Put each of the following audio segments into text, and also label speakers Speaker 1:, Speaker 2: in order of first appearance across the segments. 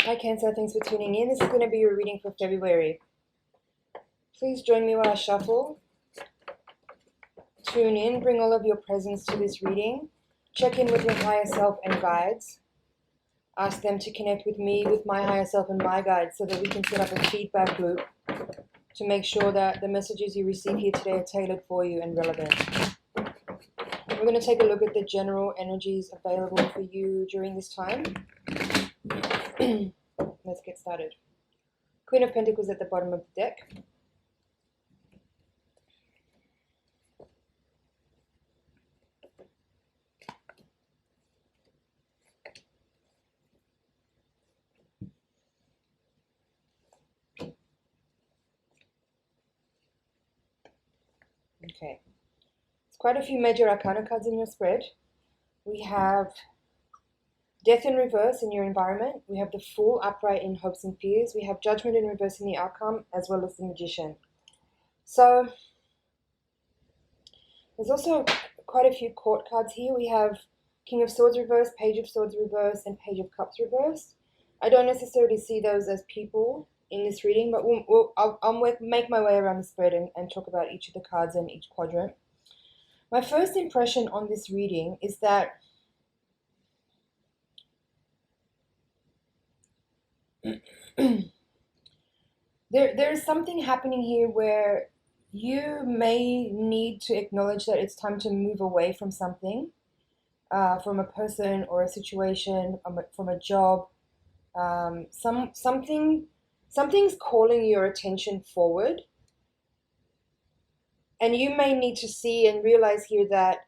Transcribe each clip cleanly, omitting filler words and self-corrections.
Speaker 1: Hi Cancer, thanks for tuning in. This is going to be your reading for February. Please join me while I shuffle. Tune in, bring all of your presence to this reading. Check in with your higher self and guides. Ask them to connect with me, with my higher self and my guides, so that we can set up a feedback loop to make sure that the messages you receive here today are tailored for you and relevant. We're going to take a look at the general energies available for you during this time. Let's get started. Queen of Pentacles at the bottom of the deck. Okay. It's quite a few major arcana cards in your spread. We have Death in reverse in your environment. We have the Fool upright in hopes and fears. We have Judgment in reverse in the outcome, as well as the Magician. So there's also quite a few court cards here. We have King of Swords reverse, Page of Swords reverse, and Page of Cups reverse. I don't necessarily see those as people in this reading, but I'll make my way around the spread and talk about each of the cards and each quadrant. My first impression on this reading is that there is something happening here where you may need to acknowledge that it's time to move away from something, from a person or a situation, from a job. Something's calling your attention forward, and you may need to see and realize here that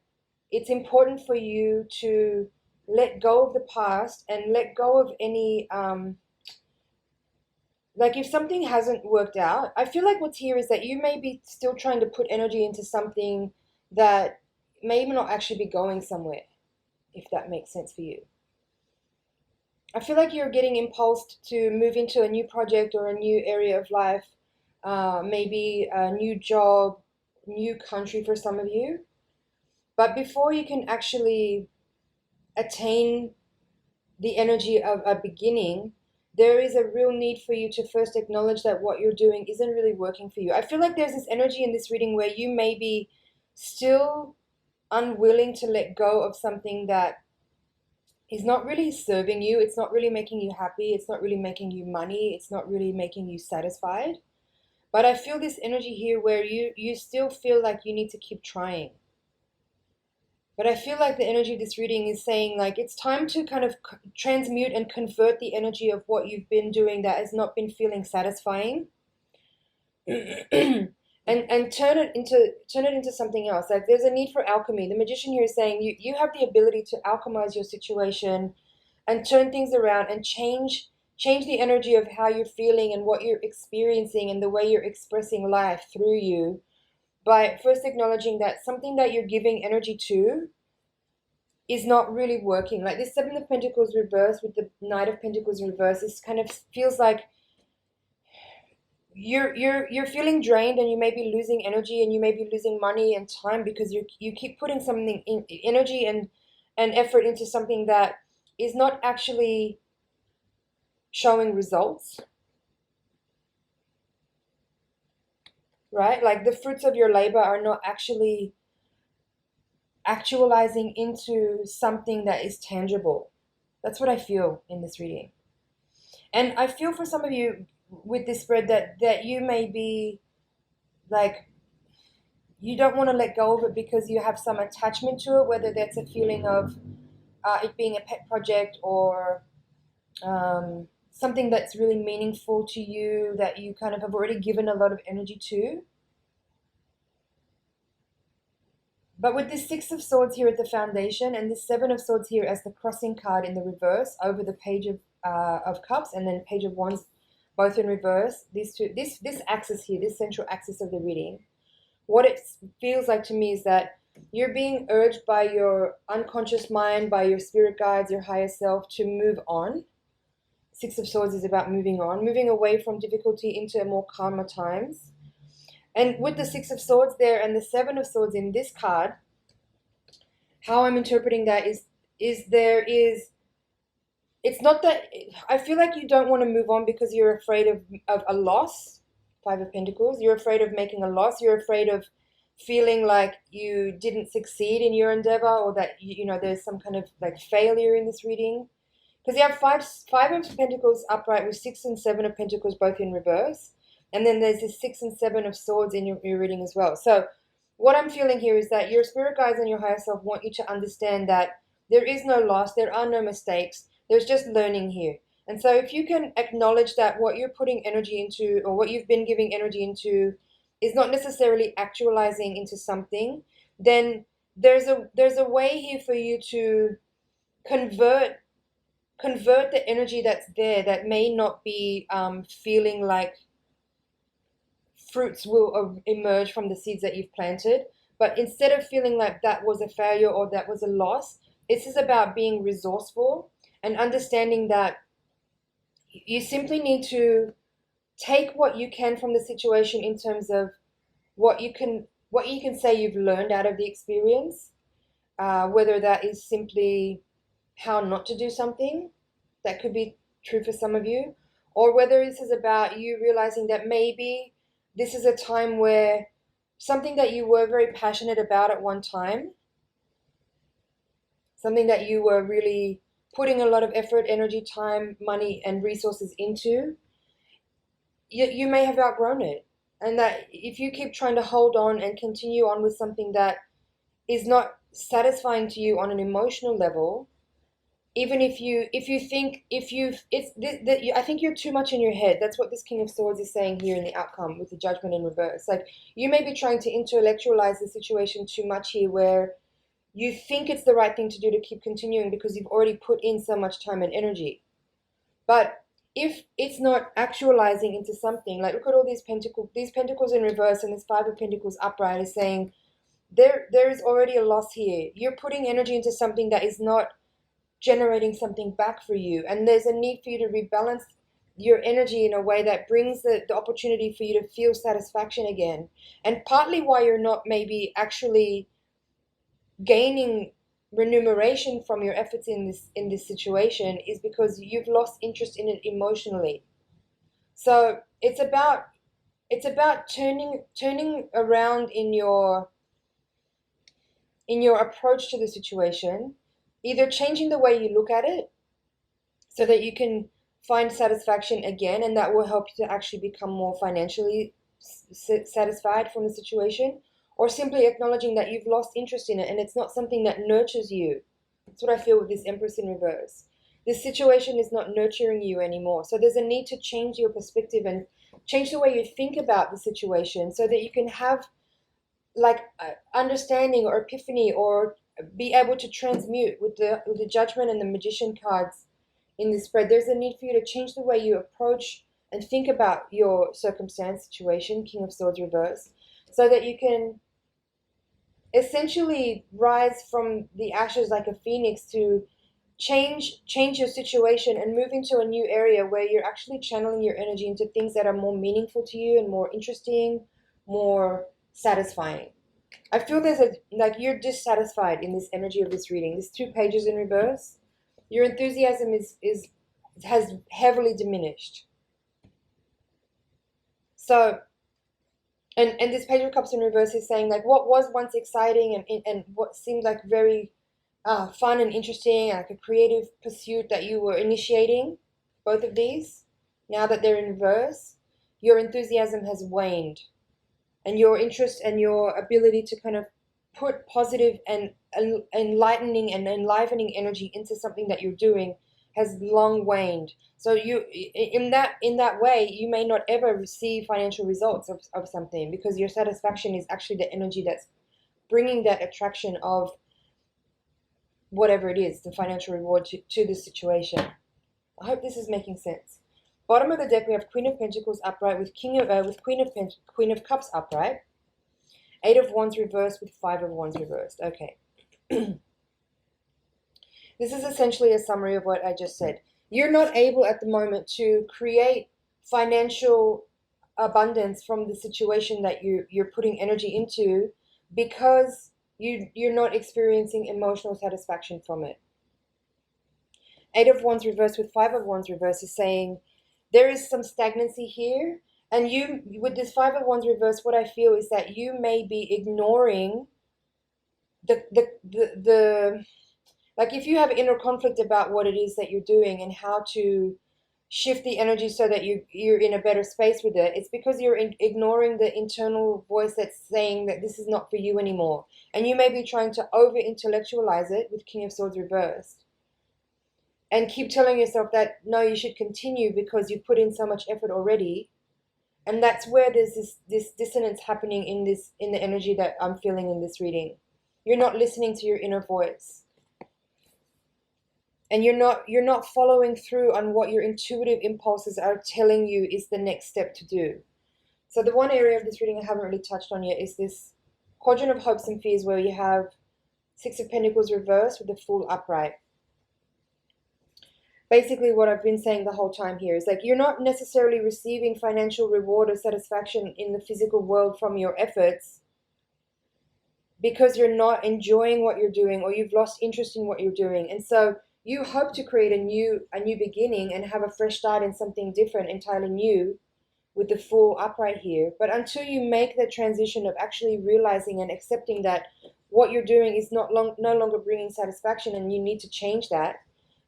Speaker 1: it's important for you to let go of the past and let go of any like if something hasn't worked out. I feel like what's here is that you may be still trying to put energy into something that may not actually be going somewhere, if that makes sense for you. I feel like you're getting impulsed to move into a new project or a new area of life, maybe a new job, new country for some of you. But before you can actually attain the energy of a beginning, there is a real need for you to first acknowledge that what you're doing isn't really working for you. I feel like there's this energy in this reading where you may be still unwilling to let go of something that is not really serving you. It's not really making you happy. It's not really making you money. It's not really making you satisfied. But I feel this energy here where you still feel like you need to keep trying. But I feel like the energy of this reading is saying like it's time to kind of transmute and convert the energy of what you've been doing that has not been feeling satisfying, and turn it into something else. Like there's a need for alchemy. The Magician here is saying you have the ability to alchemize your situation and turn things around and change the energy of how you're feeling and what you're experiencing and the way you're expressing life through you, by first acknowledging that something that you're giving energy to is not really working. Like this Seven of Pentacles reverse with the Knight of Pentacles reverse, this kind of feels like you're feeling drained, and you may be losing energy, and you may be losing money and time because you keep putting something in energy and effort into something that is not actually showing results. Right? Like the fruits of your labor are not actually actualizing into something that is tangible. That's what I feel in this reading. And I feel for some of you with this spread that you may be like, you don't want to let go of it because you have some attachment to it, whether that's a feeling of it being a pet project or something that's really meaningful to you that you kind of have already given a lot of energy to. But with this Six of Swords here at the foundation and this Seven of Swords here as the crossing card in the reverse over the Page of Cups and then Page of Wands, both in reverse, these two, this axis here, this central axis of the reading, what it feels like to me is that you're being urged by your unconscious mind, by your spirit guides, your higher self, to move on. Six of Swords is about moving on, moving away from difficulty into more calmer times. And with the Six of Swords there and the Seven of Swords in this card, how I'm interpreting that is there is it's not that I feel like you don't want to move on because you're afraid of a loss. Five of Pentacles. You're afraid of making a loss. You're afraid of feeling like you didn't succeed in your endeavor, or that there's some kind of like failure in this reading. Because you have five of Pentacles upright with 6 and 7 of Pentacles both in reverse. And then there's this 6 and 7 of Swords in your reading as well. So what I'm feeling here is that your spirit guides and your higher self want you to understand that there is no loss, there are no mistakes, there's just learning here. And so if you can acknowledge that what you're putting energy into, or what you've been giving energy into, is not necessarily actualizing into something, then there's a way here for you to convert the energy that's there that may not be feeling like fruits will emerge from the seeds that you've planted. But instead of feeling like that was a failure or that was a loss, this is about being resourceful and understanding that you simply need to take what you can from the situation in terms of what you can say you've learned out of the experience, whether that is simply how not to do something. That could be true for some of you, or whether this is about you realizing that maybe this is a time where something that you were very passionate about at one time, something that you were really putting a lot of effort, energy, time, money, and resources into, you may have outgrown it. And that if you keep trying to hold on and continue on with something that is not satisfying to you on an emotional level, even if you think I think you're too much in your head. That's what this King of Swords is saying here in the outcome with the Judgment in reverse. Like, you may be trying to intellectualize the situation too much here, where you think it's the right thing to do to keep continuing because you've already put in so much time and energy. But if it's not actualizing into something, like look at all these pentacles in reverse, and this Five of Pentacles upright is saying there is already a loss here. You're putting energy into something that is not generating something back for you, and there's a need for you to rebalance your energy in a way that brings the opportunity for you to feel satisfaction again. And partly why you're not maybe actually gaining remuneration from your efforts in this situation is because you've lost interest in it emotionally. So it's about turning around in your approach to the situation, either changing the way you look at it so that you can find satisfaction again, and that will help you to actually become more financially satisfied from the situation, or simply acknowledging that you've lost interest in it and it's not something that nurtures you. That's what I feel with this Empress in reverse. This situation is not nurturing you anymore. So there's a need to change your perspective and change the way you think about the situation so that you can have like understanding or epiphany, or be able to transmute with the Judgment and the Magician cards in this spread. There's a need for you to change the way you approach and think about your circumstance, situation, King of Swords reverse, so that you can essentially rise from the ashes like a phoenix to change your situation and move into a new area where you're actually channeling your energy into things that are more meaningful to you and more interesting, more satisfying. I feel like you're dissatisfied in this energy of this reading. There's 2 pages in reverse. Your enthusiasm has heavily diminished. So, and this Page of Cups in reverse is saying like what was once exciting and what seemed like very fun and interesting, like a creative pursuit that you were initiating, both of these, now that they're in reverse, your enthusiasm has waned. And your interest and your ability to kind of put positive and enlightening and enlivening energy into something that you're doing has long waned. So you, in that way, you may not ever receive financial results of something, because your satisfaction is actually the energy that's bringing that attraction of whatever it is, the financial reward to the situation. I hope this is making sense. Bottom of the deck, we have Queen of Pentacles upright with Queen of Cups upright, 8 of Wands reversed with 5 of Wands reversed. Okay. This is essentially a summary of what I just said. You're not able at the moment to create financial abundance from the situation that you're putting energy into, because you're not experiencing emotional satisfaction from it. Eight of Wands reversed with Five of Wands reversed is saying there is some stagnancy here. And you, with this Five of Wands reversed, what I feel is that you may be ignoring the like if you have inner conflict about what it is that you're doing and how to shift the energy so that you're in a better space with it, it's because you're ignoring the internal voice that's saying that this is not for you anymore. And you may be trying to over intellectualize it with King of Swords reversed and keep telling yourself that no, you should continue because you've put in so much effort already. And that's where there's this dissonance happening in the energy that I'm feeling in this reading. You're not listening to your inner voice. And you're not following through on what your intuitive impulses are telling you is the next step to do. So the one area of this reading I haven't really touched on yet is this quadrant of hopes and fears where you have Six of Pentacles reversed with the Fool upright. Basically what I've been saying the whole time here is like you're not necessarily receiving financial reward or satisfaction in the physical world from your efforts because you're not enjoying what you're doing or you've lost interest in what you're doing. And so you hope to create a new beginning and have a fresh start in something different, entirely new, with the Fool upright here. But until you make the transition of actually realizing and accepting that what you're doing is no longer bringing satisfaction and you need to change that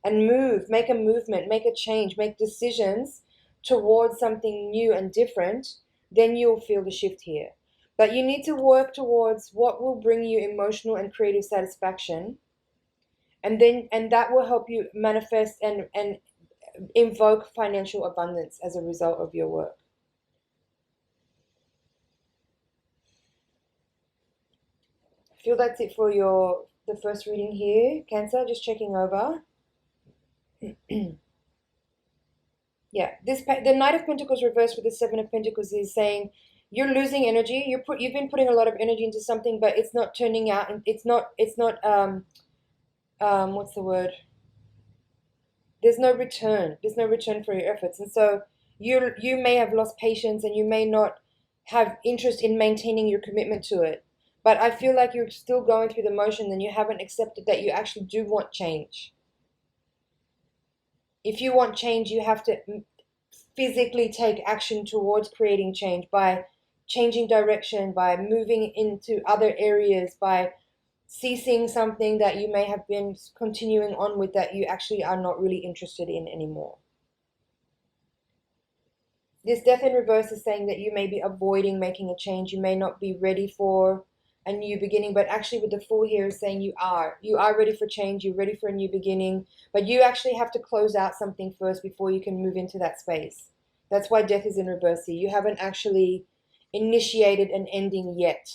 Speaker 1: and make a movement, make a change, make decisions towards something new and different, then you'll feel the shift here. But you need to work towards what will bring you emotional and creative satisfaction. And that will help you manifest and invoke financial abundance as a result of your work. I feel that's it for the first reading here, Cancer. Just checking over. Yeah, the Knight of Pentacles reversed with the Seven of Pentacles is saying you're losing energy. You've been putting a lot of energy into something, but it's not turning out. It's not what's the word? There's no return. There's no return for your efforts. And so you may have lost patience and you may not have interest in maintaining your commitment to it. But I feel like you're still going through the motion and you haven't accepted that you actually do want change. If you want change, you have to physically take action towards creating change by changing direction, by moving into other areas, by ceasing something that you may have been continuing on with that you actually are not really interested in anymore. This Death in reverse is saying that you may be avoiding making a change. You may not be ready for a new beginning, but actually with the Fool here is saying you are ready for change. You're ready for a new beginning, but you actually have to close out something first before you can move into that space. That's why Death is in reverse here. You haven't actually initiated an ending yet,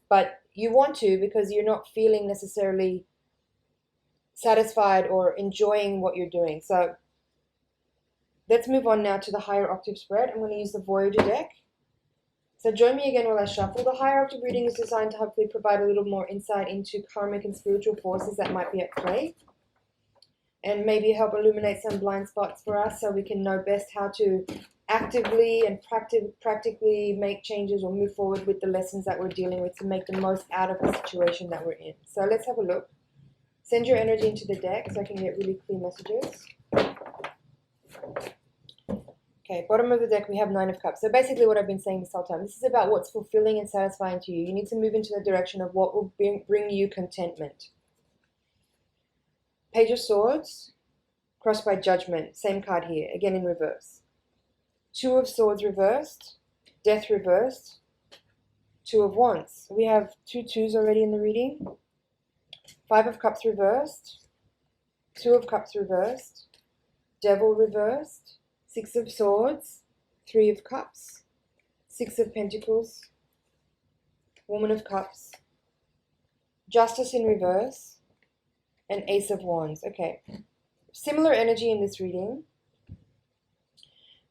Speaker 1: but you want to because you're not feeling necessarily satisfied or enjoying what you're doing. So let's move on now to the higher octave spread. I'm going to use the Voyager deck. So join me again while I shuffle. The higher octave reading is designed to hopefully provide a little more insight into karmic and spiritual forces that might be at play, and maybe help illuminate some blind spots for us so we can know best how to actively and practically make changes or move forward with the lessons that we're dealing with to make the most out of the situation that we're in. So let's have a look. Send your energy into the deck so I can get really clear messages. Okay, bottom of the deck, we have Nine of Cups. So basically what I've been saying this whole time, this is about what's fulfilling and satisfying to you. You need to move into the direction of what will bring you contentment. Page of Swords, crossed by Judgment. Same card here, again in reverse. Two of Swords reversed, Death reversed, Two of Wands. We have two twos already in the reading. Five of Cups reversed, Two of Cups reversed, Devil reversed, Six of Swords, Three of Cups, Six of Pentacles, Woman of Cups, Justice in reverse, and Ace of Wands. Okay, similar energy in this reading.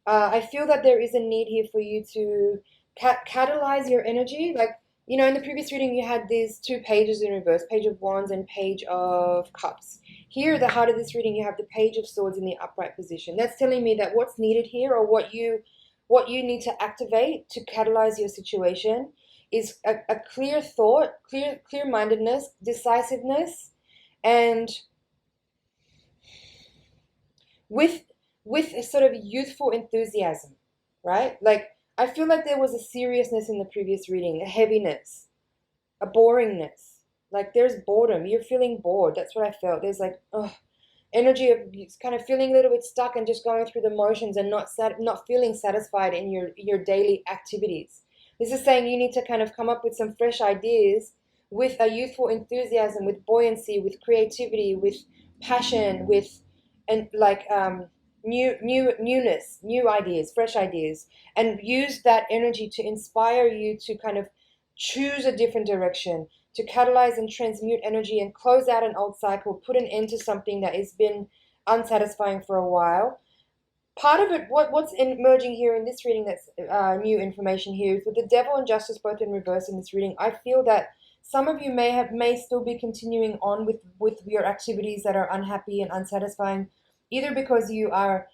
Speaker 1: I feel that there is a need here for you to catalyze your energy. Like, you know, in the previous reading, you had these two pages in reverse, Page of Wands and Page of Cups. Here, at the heart of this reading, you have the Page of Swords in the upright position. That's telling me that what's needed here, or what you need to activate to catalyze your situation, is a clear thought, clear-mindedness, decisiveness, and with a sort of youthful enthusiasm, right? Like I feel like there was a seriousness in the previous reading, a heaviness, a boringness. Like there's boredom. You're feeling bored. That's what I felt. There's like, energy of kind of feeling a little bit stuck and just going through the motions and not feeling satisfied in your daily activities. This is saying you need to kind of come up with some fresh ideas with a youthful enthusiasm, with buoyancy, with creativity, with passion, with and like newness, new ideas, fresh ideas, and use that energy to inspire you to kind of choose a different direction, to catalyze and transmute energy and close out an old cycle, put an end to something that has been unsatisfying for a while. Part of it, what's emerging here in this reading that's new information here is with the devil and justice both in reverse in this reading, I feel that some of you may still be continuing on with your activities that are unhappy and unsatisfying, either because you're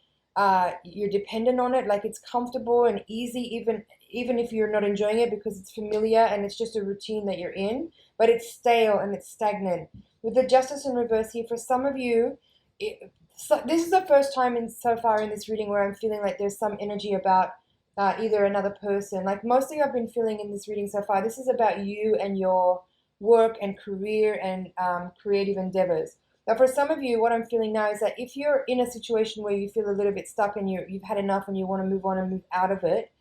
Speaker 1: dependent on it, like it's comfortable and easy, even if you're not enjoying it because it's familiar and it's just a routine that you're in, but it's stale and it's stagnant. With the justice in reverse here, for some of you, this is the first time so far in this reading where I'm feeling like there's some energy about either another person. Like mostly I've been feeling in this reading so far, this is about you and your work and career and creative endeavors. But for some of you, what I'm feeling now is that if you're in a situation where you feel a little bit stuck and you've had enough and you want to move on and move out of it,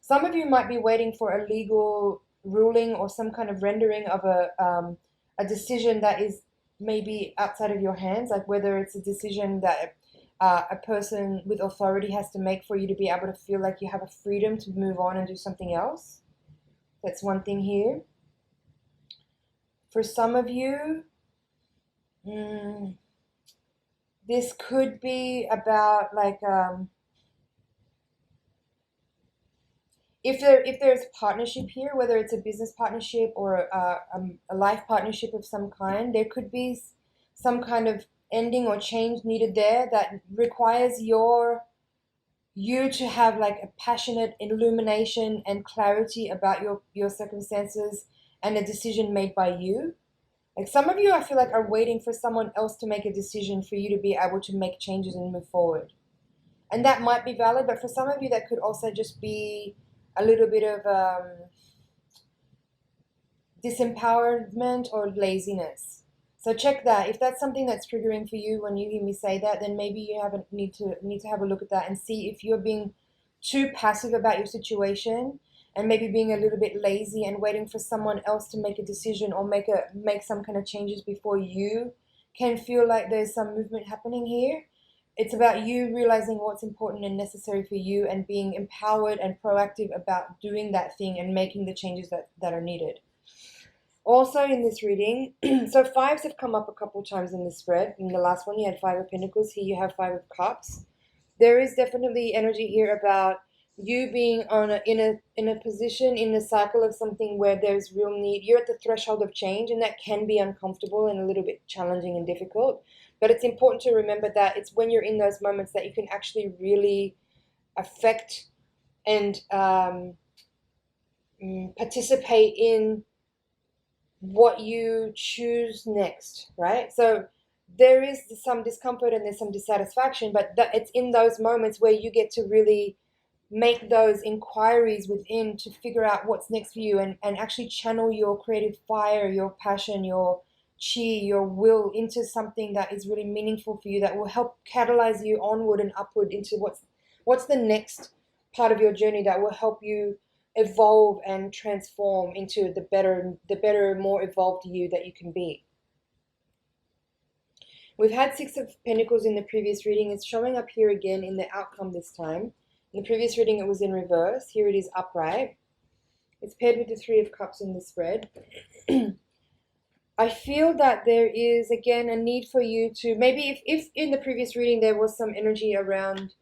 Speaker 1: some of you might be waiting for a legal ruling or some kind of rendering of a decision that is maybe outside of your hands, like whether it's a decision that a person with authority has to make for you to be able to feel like you have a freedom to move on and do something else. That's one thing here. For some of you, this could be about like if there's partnership here, whether it's a business partnership or a life partnership of some kind, there could be some kind of ending or change needed there that requires you to have like a passionate illumination and clarity about your circumstances and a decision made by you. Like some of you, I feel like, are waiting for someone else to make a decision for you to be able to make changes and move forward. And that might be valid, but for some of you, that could also just be a little bit of disempowerment or laziness. So check that. If that's something that's triggering for you when you hear me say that, then maybe you need to have a look at that and see if you're being too passive about your situation and maybe being a little bit lazy and waiting for someone else to make a decision or make some kind of changes before you can feel like there's some movement happening here. It's about you realizing what's important and necessary for you and being empowered and proactive about doing that thing and making the changes that are needed. Also in this reading, so fives have come up a couple times in the spread. In the last one, you had Five of Pentacles. Here you have Five of Cups. There is definitely energy here about you being in a position in the cycle of something where there's real need. You're at the threshold of change, and that can be uncomfortable and a little bit challenging and difficult. But it's important to remember that it's when you're in those moments that you can actually really affect and participate in what you choose next, right? So there is some discomfort and there's some dissatisfaction, but it's in those moments where you get to really make those inquiries within to figure out what's next for you and actually channel your creative fire, your passion, your chi, your will into something that is really meaningful for you, that will help catalyze you onward and upward into what's the next part of your journey that will help you evolve and transform into the better, more evolved you that you can be. We've had Six of Pentacles in the previous reading. It's showing up here again in the outcome this time. In the previous reading, it was in reverse. Here it is upright. It's paired with the Three of Cups in the spread. I feel that there is, again, a need for you to, maybe if in the previous reading there was some energy around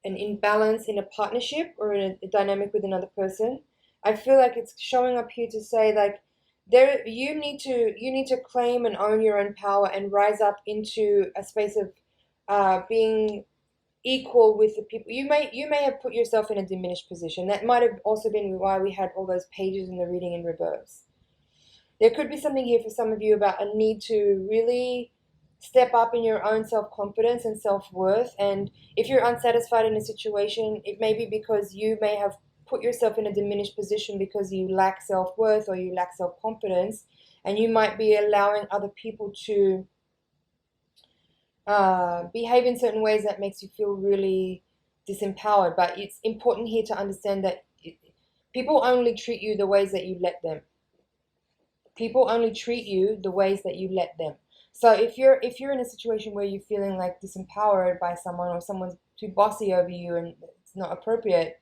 Speaker 1: an imbalance in a partnership or in a dynamic with another person, I feel like it's showing up here to say, like, you need to claim and own your own power and rise up into a space of being equal with the people. You may have put yourself in a diminished position. That might have also been why we had all those pages in the reading in reverse. There could be something here for some of you about a need to really step up in your own self-confidence and self-worth. And if you're unsatisfied in a situation, it may be because you may have put yourself in a diminished position because you lack self-worth or you lack self-confidence, and you might be allowing other people to behave in certain ways that makes you feel really disempowered. But it's important here to understand that people only treat you the ways that you let them. People only treat you the ways that you let them. So if you're in a situation where you're feeling like disempowered by someone, or someone's too bossy over you and it's not appropriate,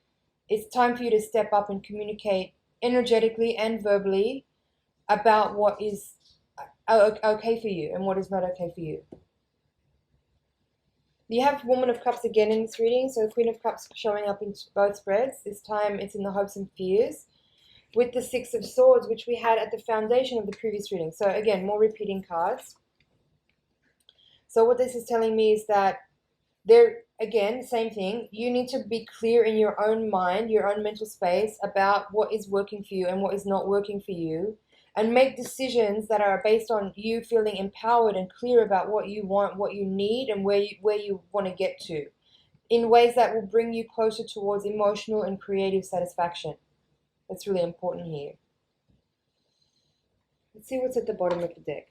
Speaker 1: it's time for you to step up and communicate energetically and verbally about what is okay for you and what is not okay for you. You have Woman of Cups again in this reading, so Queen of Cups showing up in both spreads. This time it's in the hopes and fears, with the Six of Swords, which we had at the foundation of the previous reading. So again, more repeating cards. So what this is telling me is that there, again, same thing, you need to be clear in your own mind, your own mental space, about what is working for you and what is not working for you, and make decisions that are based on you feeling empowered and clear about what you want, what you need, and where you want to get to, in ways that will bring you closer towards emotional and creative satisfaction. That's really important here. Let's see what's at the bottom of the deck.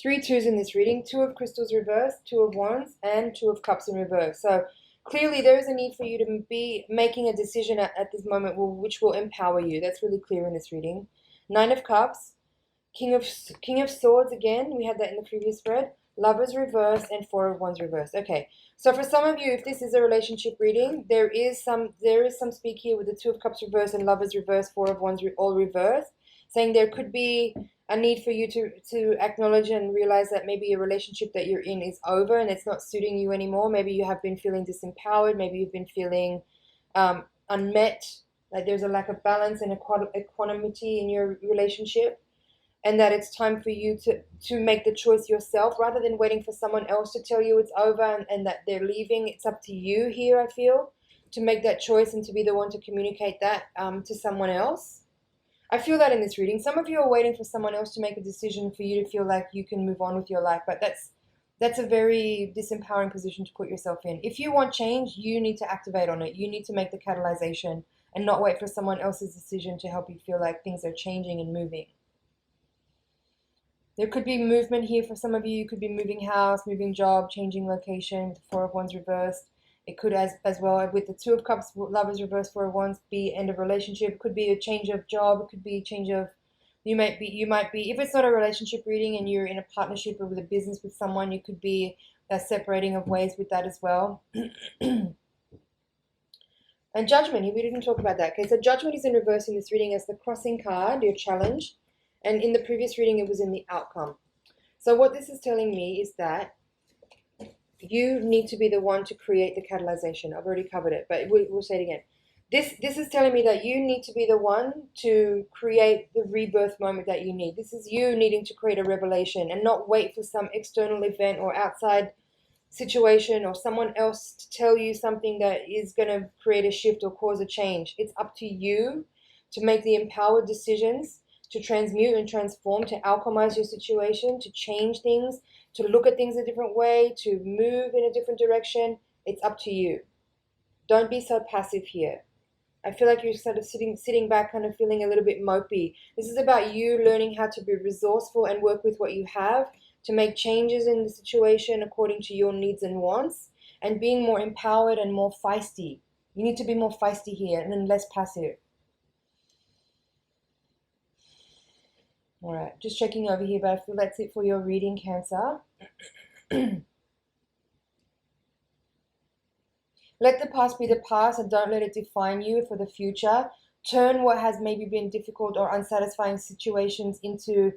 Speaker 1: 3 twos in this reading: Two of Crystals reversed, Two of Wands, and Two of Cups in reverse. So clearly there is a need for you to be making a decision at this moment which will empower you. That's really clear in this reading. 9 of Cups, King of Swords again. We had that in the previous spread. Lovers reversed and 4 of Wands reversed. Okay, so for some of you, if this is a relationship reading, there is some speak here with the 2 of Cups reversed and Lovers reversed, 4 of Wands all reversed, saying there could be a need for you to acknowledge and realize that maybe a relationship that you're in is over and it's not suiting you anymore. Maybe you have been feeling disempowered. Maybe you've been feeling unmet, like there's a lack of balance and equanimity in your relationship, and that it's time for you to make the choice yourself rather than waiting for someone else to tell you it's over and that they're leaving. It's up to you here, I feel, to make that choice and to be the one to communicate that to someone else. I feel that in this reading. Some of you are waiting for someone else to make a decision for you to feel like you can move on with your life, but that's a very disempowering position to put yourself in. If you want change, you need to activate on it. You need to make the catalyzation and not wait for someone else's decision to help you feel like things are changing and moving. There could be movement here for some of you. You could be moving house, moving job, changing location with the 4 of Wands reversed. It could as well with the 2 of Cups, Lovers reversed, 4 of Wands, be end of relationship. It could be a change of job. It could be a change of, you might be, if it's not a relationship reading and you're in a partnership or with a business with someone, you could be a separating of ways with that as well. And Judgment, we didn't talk about that. Okay, so Judgment is in reverse in this reading as the crossing card, your challenge. And in the previous reading, it was in the outcome. So what this is telling me is that you need to be the one to create the catalyzation. I've already covered it, but we'll say it again. This is telling me that you need to be the one to create the rebirth moment that you need. This is you needing to create a revelation and not wait for some external event or outside situation or someone else to tell you something that is going to create a shift or cause a change. It's up to you to make the empowered decisions, to transmute and transform, to alchemize your situation, to change things, to look at things a different way, to move in a different direction. It's up to you. Don't be so passive here. I feel like you're sort of sitting back, kind of feeling a little bit mopey. This is about you learning how to be resourceful and work with what you have, to make changes in the situation according to your needs and wants, and being more empowered and more feisty. You need to be more feisty here and less passive. All right, just checking over here, but I feel that's it for your reading, Cancer. Let the past be the past and don't let it define you for the future. Turn what has maybe been difficult or unsatisfying situations into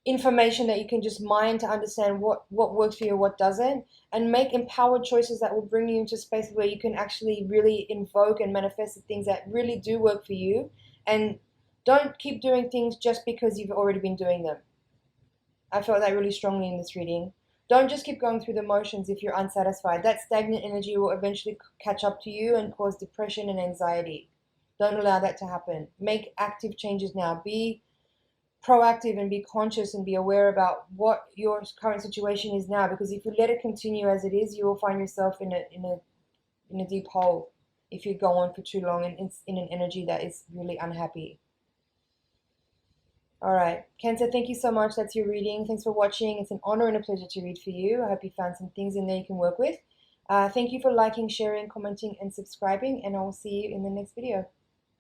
Speaker 1: information that you can just mine to understand what works for you, what doesn't, and make empowered choices that will bring you into space where you can actually really invoke and manifest the things that really do work for you. And don't keep doing things just because you've already been doing them. I felt that really strongly in this reading. Don't just keep going through the motions if you're unsatisfied. That stagnant energy will eventually catch up to you and cause depression and anxiety. Don't allow that to happen. Make active changes now. Be proactive and be conscious and be aware about what your current situation is now, because if you let it continue as it is, you will find yourself in a deep hole if you go on for too long and it's in an energy that is really unhappy. All right, Cancer, thank you so much. That's your reading. Thanks for watching. It's an honor and a pleasure to read for you. I hope you found some things in there you can work with. Thank you for liking, sharing, commenting, and subscribing, and I will see you in the next video.